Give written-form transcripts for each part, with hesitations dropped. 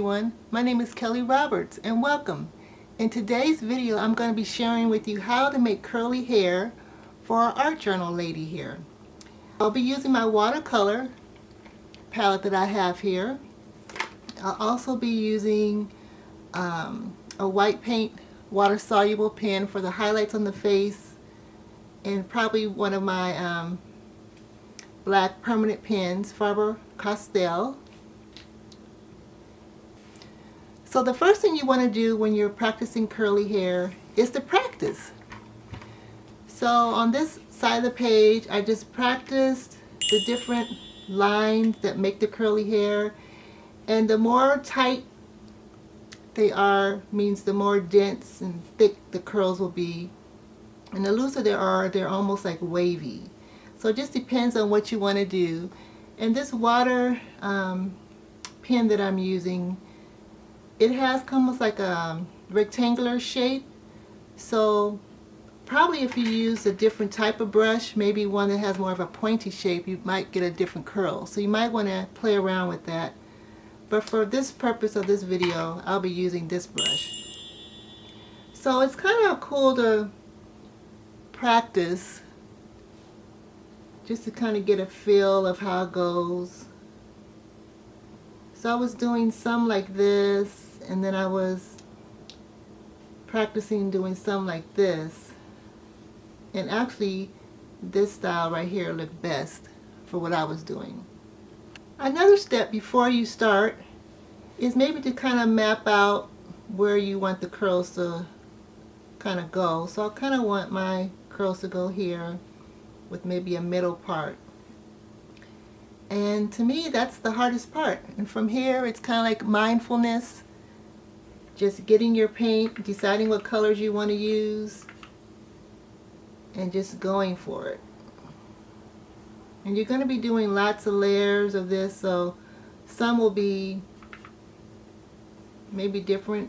everyone. My name is Kelly Roberts and welcome. In today's video I'm going to be sharing with you how to make curly hair for our art journal lady here. I'll be using my watercolor palette that I have here. I'll also be using a white paint water soluble pen for the highlights on the face, and probably one of my black permanent pens, Faber-Castell. So the first thing you want to do when you're practicing curly hair is to practice. So on this side of the page I just practiced the different lines that make the curly hair, and the more tight they are means the more dense and thick the curls will be, and the looser they are, they're almost like wavy. So it just depends on what you want to do. And this water pen that I'm using, it has almost like a rectangular shape, so probably if you use a different type of brush, maybe one that has more of a pointy shape, you might get a different curl. So you might want to play around with that. But for this purpose of this video, I'll be using this brush. So it's kind of cool to practice just to kind of get a feel of how it goes. So I was doing some like this, and then I was practicing doing some like this, and actually this style right here looked best for what I was doing. Another step before you start is maybe to kind of map out where you want the curls to kind of go. So I kind of want my curls to go here with maybe a middle part. And to me, that's the hardest part. And from here, it's kind of like mindfulness. Just getting your paint, deciding what colors you want to use, and just going for it. And you're going to be doing lots of layers of this, so some will be maybe different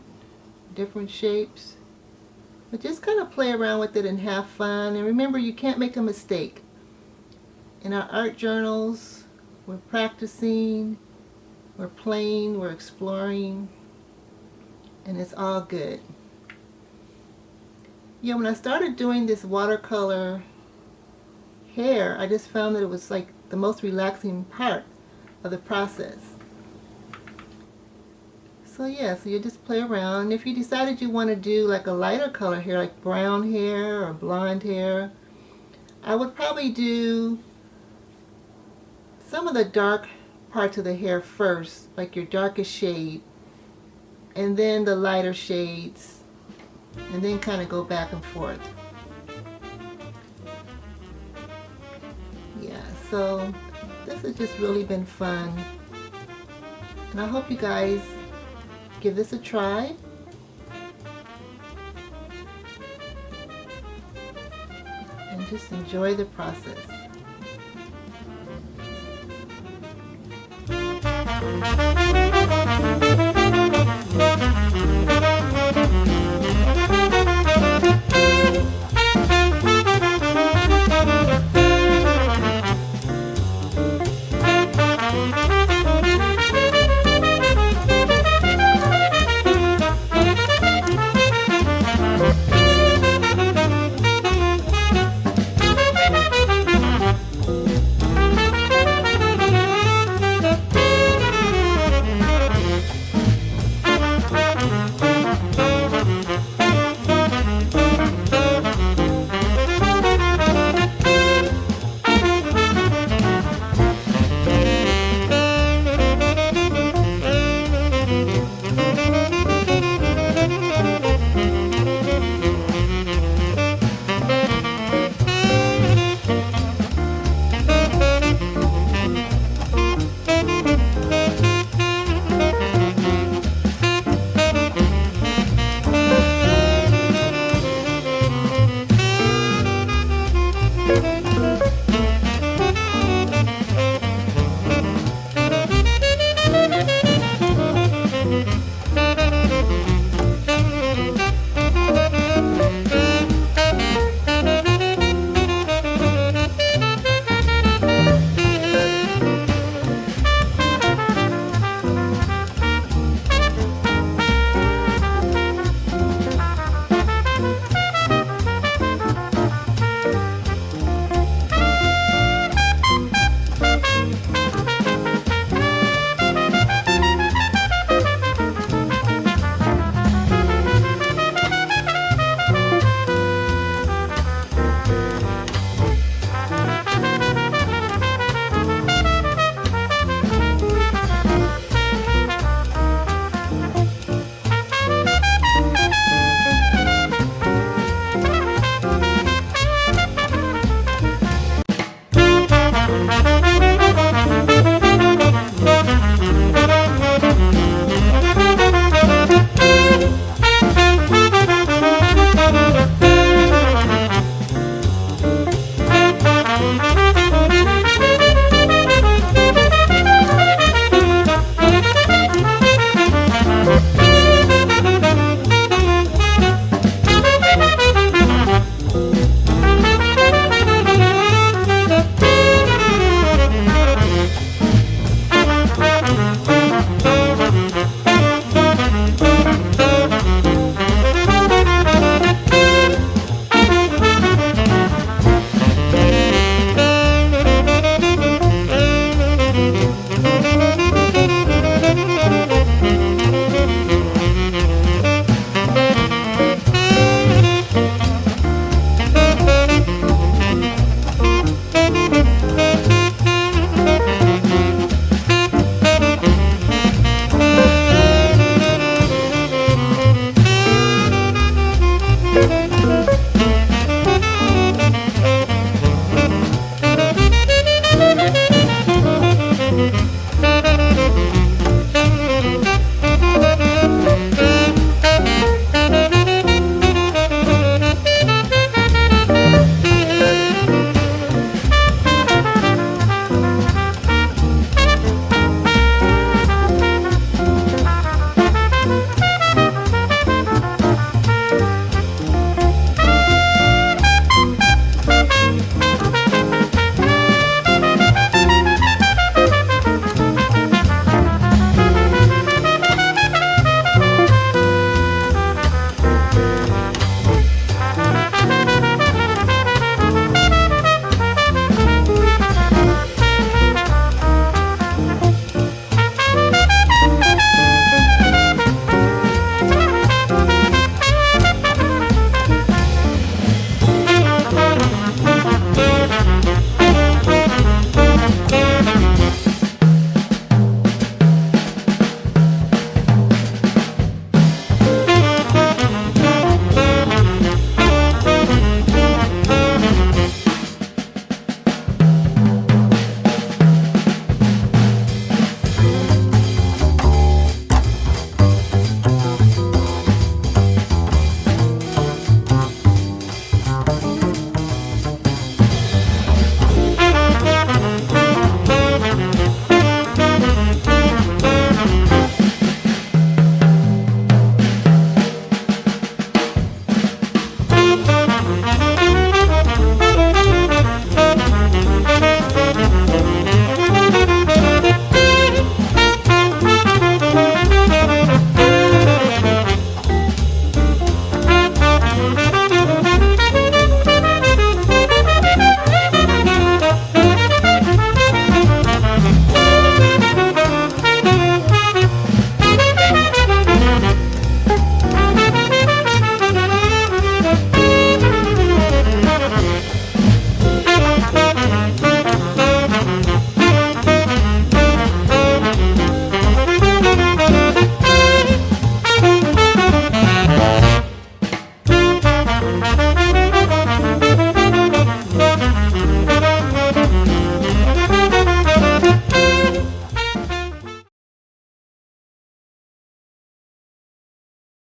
shapes. But just kind of play around with it and have fun. And remember, you can't make a mistake. In our art journals, we're practicing, we're playing, we're exploring, and it's all good. Yeah, when I started doing this watercolor hair, I just found that it was like the most relaxing part of the process. So yeah, so you just play around. And if you decided you want to do like a lighter color hair, like brown hair or blonde hair, I would probably do some of the dark parts of the hair first, like your darkest shade, and then the lighter shades, and then kind of go back and forth. Yeah, so this has just really been fun, and I hope you guys give this a try. And just enjoy the process.